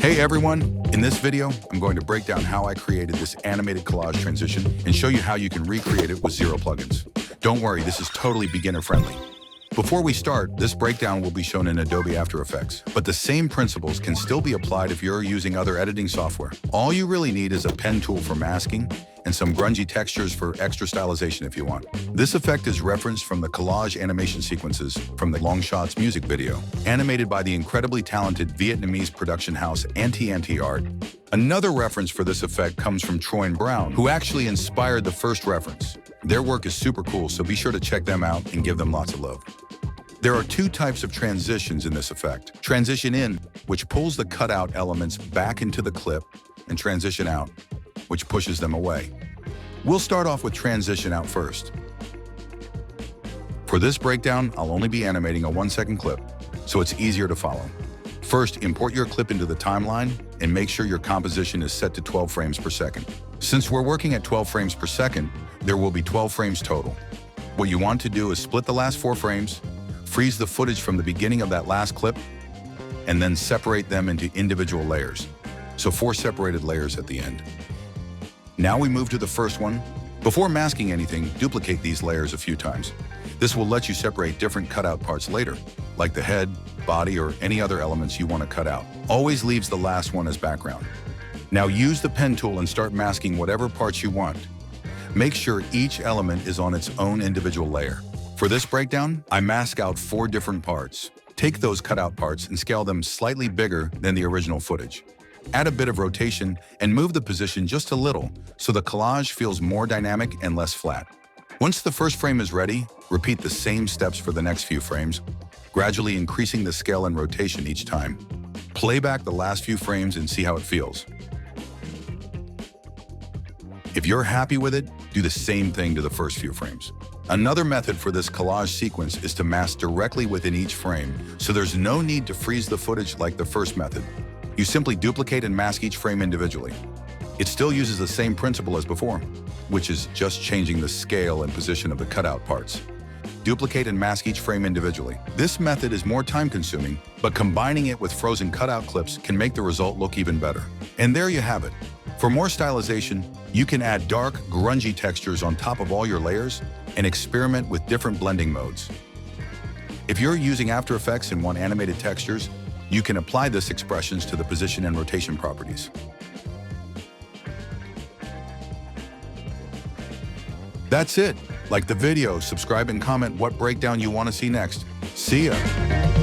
Hey everyone, in this video, I'm going to break down how I created this animated collage transition and show you how you can recreate it with zero plugins. Don't worry, this is totally beginner friendly. Before we start, this breakdown will be shown in Adobe After Effects, but the same principles can still be applied if you're using other editing software. All you really need is a pen tool for masking and some grungy textures for extra stylization if you want. This effect is referenced from the collage animation sequences from the Long Shots music video, animated by the incredibly talented Vietnamese production house Anti Art. Another reference for this effect comes from Troy and Brown, who actually inspired the first reference. Their work is super cool, so be sure to check them out and give them lots of love. There are two types of transitions in this effect. Transition in, which pulls the cutout elements back into the clip, and transition out, which pushes them away. We'll start off with transition out first. For this breakdown, I'll only be animating a 1-second clip, so it's easier to follow. First, import your clip into the timeline and make sure your composition is set to 12 frames per second. Since we're working at 12 frames per second, there will be 12 frames total. What you want to do is split the last 4 frames, freeze the footage from the beginning of that last clip, and then separate them into individual layers. So 4 separated layers at the end. Now we move to the first one. Before masking anything, duplicate these layers a few times. This will let you separate different cutout parts later, like the head, body, or any other elements you want to cut out. Always leaves the last one as background. Now use the pen tool and start masking whatever parts you want. Make sure each element is on its own individual layer. For this breakdown, I mask out 4 different parts. Take those cutout parts and scale them slightly bigger than the original footage. Add a bit of rotation and move the position just a little so the collage feels more dynamic and less flat. Once the first frame is ready, repeat the same steps for the next few frames, gradually increasing the scale and rotation each time. Play back the last few frames and see how it feels. If you're happy with it, do the same thing to the first few frames. Another method for this collage sequence is to mask directly within each frame, so there's no need to freeze the footage like the first method. You simply duplicate and mask each frame individually. It still uses the same principle as before, which is just changing the scale and position of the cutout parts. Duplicate and mask each frame individually. This method is more time-consuming, but combining it with frozen cutout clips can make the result look even better. And there you have it. For more stylization, you can add dark, grungy textures on top of all your layers and experiment with different blending modes. If you're using After Effects and want animated textures, you can apply this expressions to the position and rotation properties. That's it. Like the video, subscribe and comment what breakdown you want to see next. See ya!